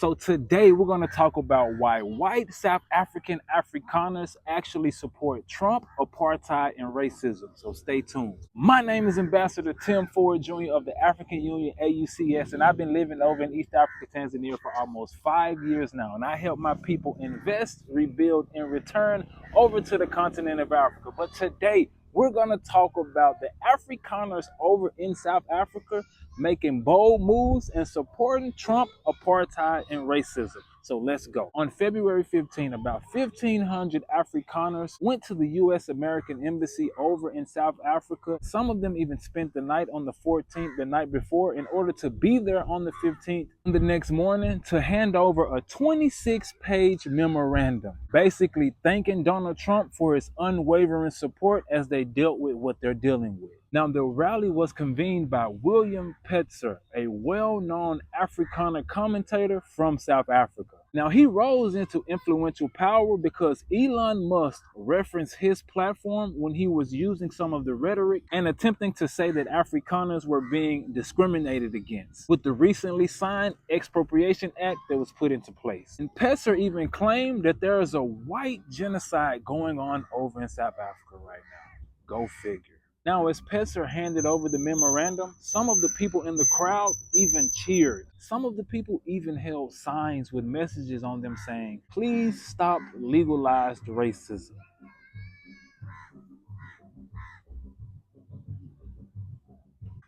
So today we're going to talk about why white South African Afrikaners actually support Trump, apartheid, and racism. So stay tuned. My name is Ambassador Tim Ford Jr. of the African Union AUCS, and I've been living over in East Africa, Tanzania for almost 5 years now. And I help my people invest, rebuild, and return over to the continent of Africa. But today we're going to talk about the Afrikaners over in South Africa making bold moves and supporting Trump, apartheid, and racism. So let's go. On February 15, about 1,500 Afrikaners went to the U.S. American Embassy over in South Africa. Some of them even spent the night on the 14th, the night before, in order to be there on the 15th the next morning to hand over a 26-page memorandum, basically thanking Donald Trump for his unwavering support as they dealt with what they're dealing with. Now, the rally was convened by William Petzer, a well-known Afrikaner commentator from South Africa. Now, he rose into influential power because Elon Musk referenced his platform when he was using some of the rhetoric and attempting to say that Afrikaners were being discriminated against with the recently signed Expropriation Act that was put into place. And Petzer even claimed that there is a white genocide going on over in South Africa right now. Go figure. Now, as Petzer handed over the memorandum, some of the people in the crowd even cheered. Some of the people even held signs with messages on them saying, "Please stop legalized racism."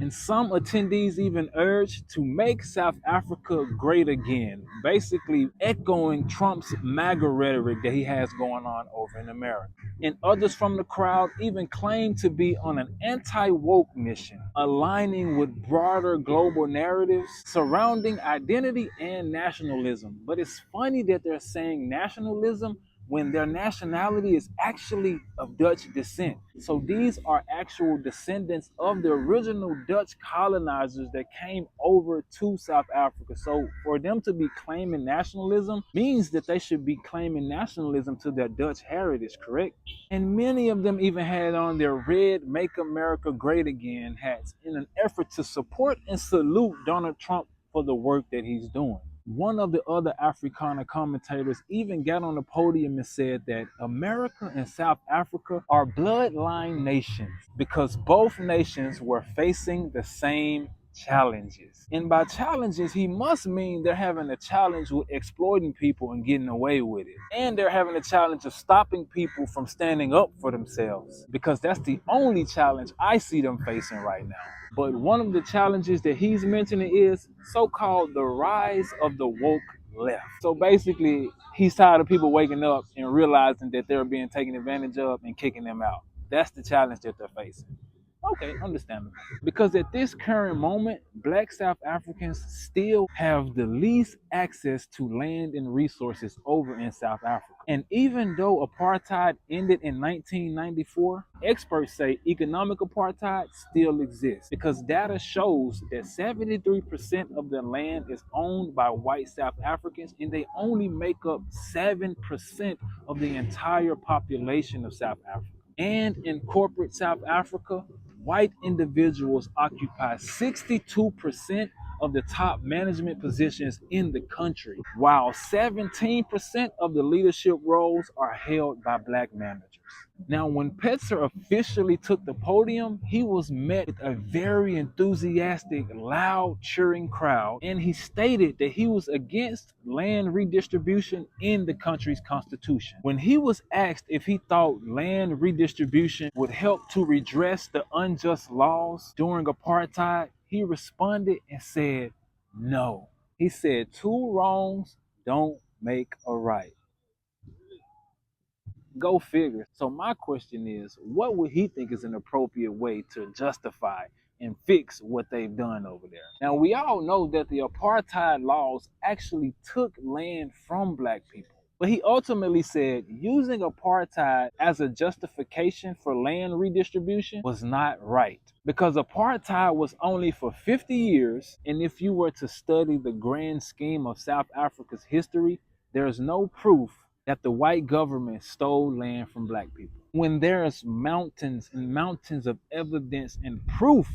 And some attendees even urged to make South Africa great again, basically echoing Trump's MAGA rhetoric that he has going on over in America. And others from the crowd even claimed to be on an anti-woke mission, aligning with broader global narratives surrounding identity and nationalism. But it's funny that they're saying nationalism when their nationality is actually of Dutch descent. So these are actual descendants of the original Dutch colonizers that came over to South Africa. So for them to be claiming nationalism means that they should be claiming nationalism to their Dutch heritage, correct? And many of them even had on their red "Make America Great Again" hats in an effort to support and salute Donald Trump for the work that he's doing. One of the other Afrikaner commentators even got on the podium and said that America and South Africa are bloodline nations because both nations were facing the same challenges. And by challenges, he must mean they're having a challenge with exploiting people and getting away with it. And they're having a challenge of stopping people from standing up for themselves, because that's the only challenge I see them facing right now. But one of the challenges that he's mentioning is so-called the rise of the woke left. So basically, he's tired of people waking up and realizing that they're being taken advantage of and kicking them out. That's the challenge that they're facing. Okay, understandable. Because at this current moment, Black South Africans still have the least access to land and resources over in South Africa. And even though apartheid ended in 1994, experts say economic apartheid still exists because data shows that 73% of the land is owned by white South Africans, and they only make up 7% of the entire population of South Africa. And in corporate South Africa, white individuals occupy 62% of the top management positions in the country, while 17% of the leadership roles are held by black managers. Now, when Petzer officially took the podium, he was met with a very enthusiastic, loud, cheering crowd, and he stated that he was against land redistribution in the country's constitution. When he was asked if he thought land redistribution would help to redress the unjust laws during apartheid, he responded and said, no. He said, two wrongs don't make a right. Go figure. So my question is, what would he think is an appropriate way to justify and fix what they've done over there? Now, we all know that the apartheid laws actually took land from black people. But he ultimately said using apartheid as a justification for land redistribution was not right, because apartheid was only for 50 years. And if you were to study the grand scheme of South Africa's history, there is no proof that the white government stole land from black people, when there's mountains and mountains of evidence and proof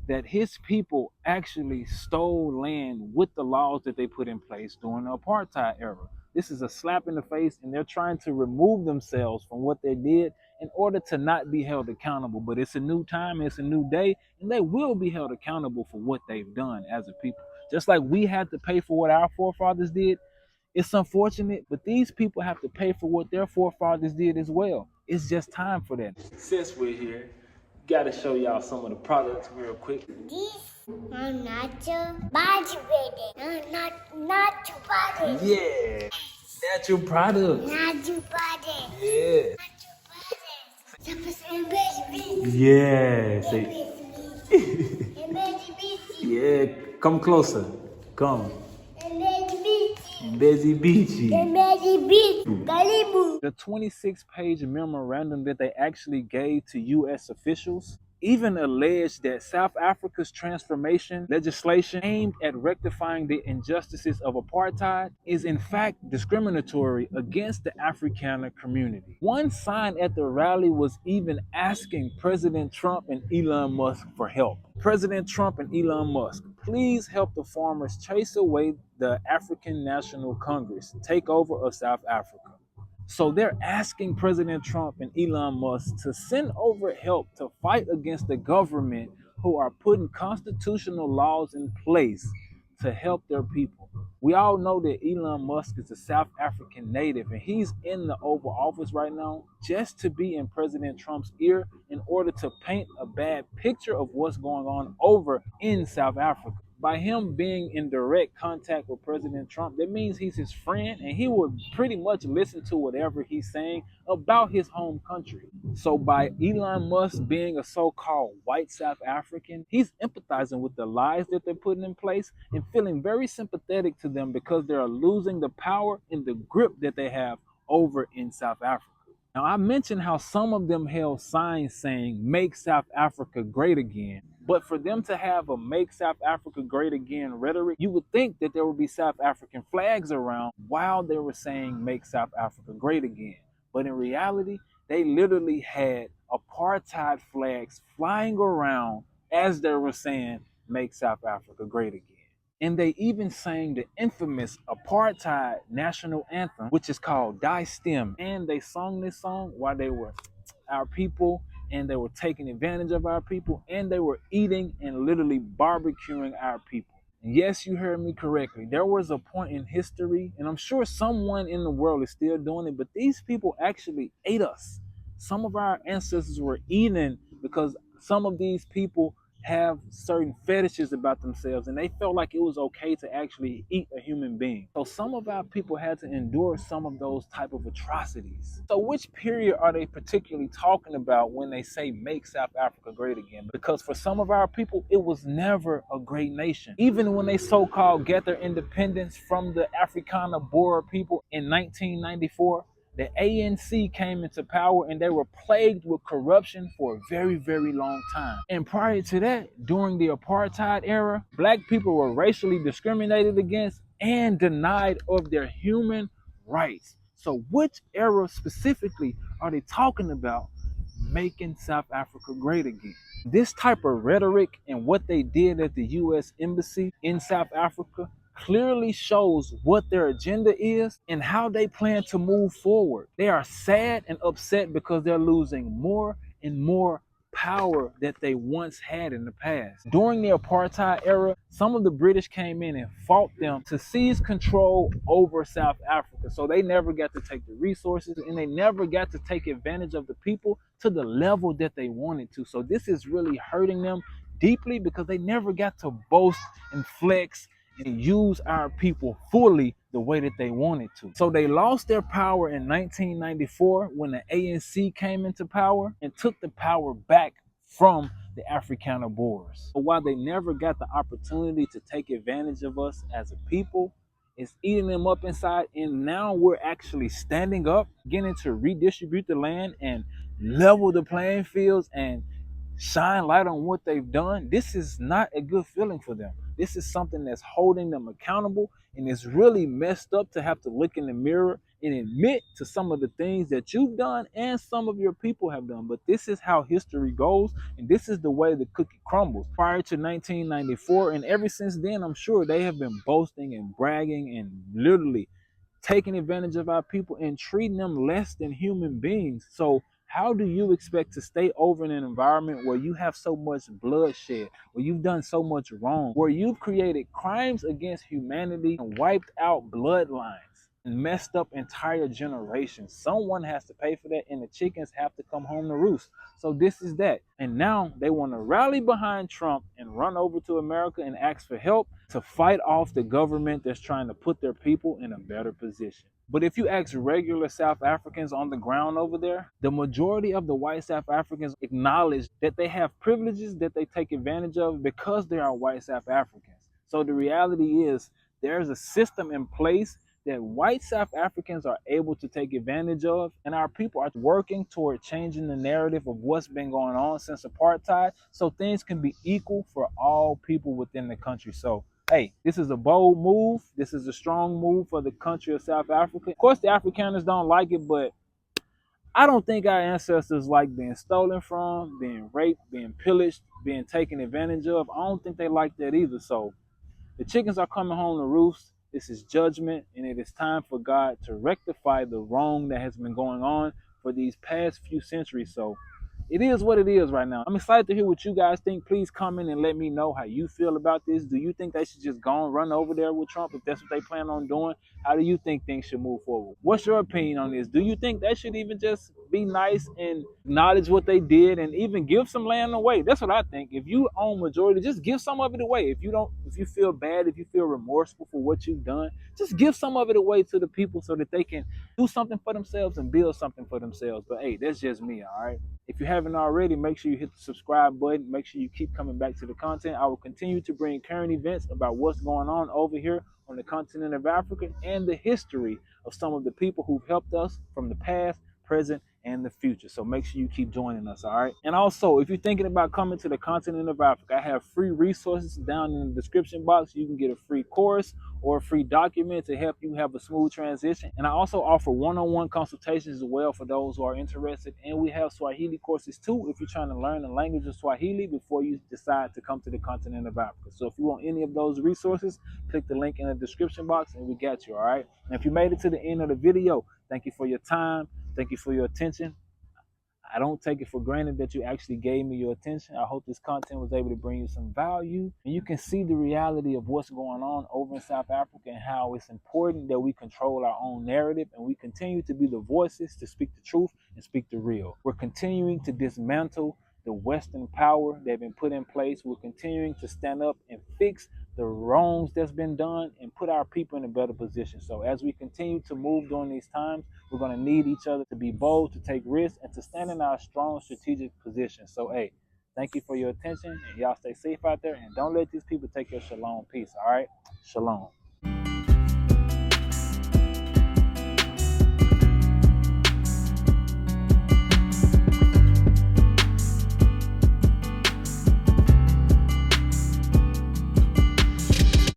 that his people actually stole land with the laws that they put in place during the apartheid era. This is a slap in the face, and they're trying to remove themselves from what they did in order to not be held accountable. But it's a new time, it's a new day, and they will be held accountable for what they've done as a people. Just like we had to pay for what our forefathers did, it's unfortunate, but these people have to pay for what their forefathers did as well. It's just time for that. Since we're here, gotta show y'all some of the products real quick. This are natural body ready. Not your body. Yeah, natural product. Not your body. Yeah. Yeah. Yeah, come closer. Come. Busy Beachy. The 26-page memorandum that they actually gave to U.S. officials even alleged that South Africa's transformation legislation aimed at rectifying the injustices of apartheid is in fact discriminatory against the Afrikaner community. One sign at the rally was even asking President Trump and Elon Musk for help. President Trump and Elon Musk, please help the farmers chase away the African National Congress takeover of South Africa. So they're asking President Trump and Elon Musk to send over help to fight against the government who are putting constitutional laws in place to help their people. We all know that Elon Musk is a South African native, and he's in the Oval Office right now just to be in President Trump's ear in order to paint a bad picture of what's going on over in South Africa. By him being in direct contact with President Trump, that means he's his friend, and he would pretty much listen to whatever he's saying about his home country. So by Elon Musk being a so-called white South African, he's empathizing with the lies that they're putting in place and feeling very sympathetic to them because they're losing the power and the grip that they have over in South Africa. Now, I mentioned how some of them held signs saying, "Make South Africa Great Again." But for them to have a "Make South Africa Great Again" rhetoric, you would think that there would be South African flags around while they were saying "Make South Africa Great Again." But in reality, they literally had apartheid flags flying around as they were saying "Make South Africa Great Again." And they even sang the infamous apartheid national anthem, which is called Die Stem. And they sung this song while they were our people, and they were taking advantage of our people, and they were eating and literally barbecuing our people. And yes, you heard me correctly. There was a point in history, and I'm sure someone in the world is still doing it, but these people actually ate us. Some of our ancestors were eating because some of these people have certain fetishes about themselves, and they felt like it was okay to actually eat a human being. So some of our people had to endure some of those type of atrocities. So which period are they particularly talking about when they say "Make South Africa Great Again"? Because for some of our people, it was never a great nation. Even when they so-called get their independence from the Afrikaner Boer people in 1994, the ANC came into power, and they were plagued with corruption for a very, very long time. And prior to that, during the apartheid era, black people were racially discriminated against and denied of their human rights. So which era specifically are they talking about making South Africa great again? This type of rhetoric and what they did at the U.S. Embassy in South Africa clearly shows what their agenda is and how they plan to move forward. They are sad and upset because they're losing more and more power that they once had in the past. During the apartheid era, some of the British came in and fought them to seize control over South Africa. So they never got to take the resources, and they never got to take advantage of the people to the level that they wanted to. So this is really hurting them deeply because they never got to boast and flex and use our people fully the way that they wanted to. So they lost their power in 1994 when the ANC came into power and took the power back from the Afrikaner Boers. But while they never got the opportunity to take advantage of us as a people, it's eating them up inside, and now we're actually standing up, beginning to redistribute the land and level the playing fields and shine light on what they've done. This is not a good feeling for them. This is something that's holding them accountable, and it's really messed up to have to look in the mirror and admit to some of the things that you've done and some of your people have done. But this is how history goes, and this is the way the cookie crumbles. Prior to 1994, and ever since then, I'm sure they have been boasting and bragging and literally taking advantage of our people and treating them less than human beings. So how do you expect to stay over in an environment where you have so much bloodshed, where you've done so much wrong, where you've created crimes against humanity and wiped out bloodlines and messed up entire generations? Someone has to pay for that, and the chickens have to come home to roost. So this is that. And now they want to rally behind Trump and run over to America and ask for help to fight off the government that's trying to put their people in a better position. But if you ask regular South Africans on the ground over there, the majority of the white South Africans acknowledge that they have privileges that they take advantage of because they are white South Africans. So the reality is there's a system in place that white South Africans are able to take advantage of, and our people are working toward changing the narrative of what's been going on since apartheid so things can be equal for all people within the country. So hey, this is a bold move. This is a strong move for the country of South Africa. Of course, the Afrikaners don't like it, but I don't think our ancestors like being stolen from, being raped, being pillaged, being taken advantage of. I don't think they like that either. So the chickens are coming home to roost. This is judgment, and it is time for God to rectify the wrong that has been going on for these past few centuries. So it is what it is right now. I'm excited to hear what you guys think. Please comment and let me know how you feel about this. Do you think they should just go and run over there with Trump if that's what they plan on doing? How do you think things should move forward? What's your opinion on this? Do you think they should even just be nice and acknowledge what they did and even give some land away? That's what I think. If you own majority, just give some of it away. If you feel bad, if you feel remorseful for what you've done, just give some of it away to the people so that they can do something for themselves and build something for themselves. But hey, that's just me, all right? If you haven't already, make sure you hit the subscribe button. Make sure you keep coming back to the content. I will continue to bring current events about what's going on over here on the continent of Africa and the history of some of the people who've helped us from the past, present, and the future. So make sure you keep joining us, all right? And also, if you're thinking about coming to the continent of Africa, I have free resources down in the description box. You can get a free course or a free document to help you have a smooth transition. And I also offer one-on-one consultations as well for those who are interested. And we have Swahili courses too if you're trying to learn the language of Swahili before you decide to come to the continent of Africa. So if you want any of those resources, click the link in the description box and we got you, all right? And if you made it to the end of the video, thank you for your time. Thank you for your attention. I don't take it for granted that you actually gave me your attention. I hope this content was able to bring you some value and you can see the reality of what's going on over in South Africa and how it's important that we control our own narrative and we continue to be the voices to speak the truth and speak the real. We're continuing to dismantle the Western power that have been put in place. We're continuing to stand up and fix the wrongs that's been done and put our people in a better position. So as we continue to move during these times, we're going to need each other to be bold, to take risks, and to stand in our strong strategic position. So, hey, thank you for your attention, and y'all stay safe out there, and don't let these people take your shalom peace, all right? Shalom.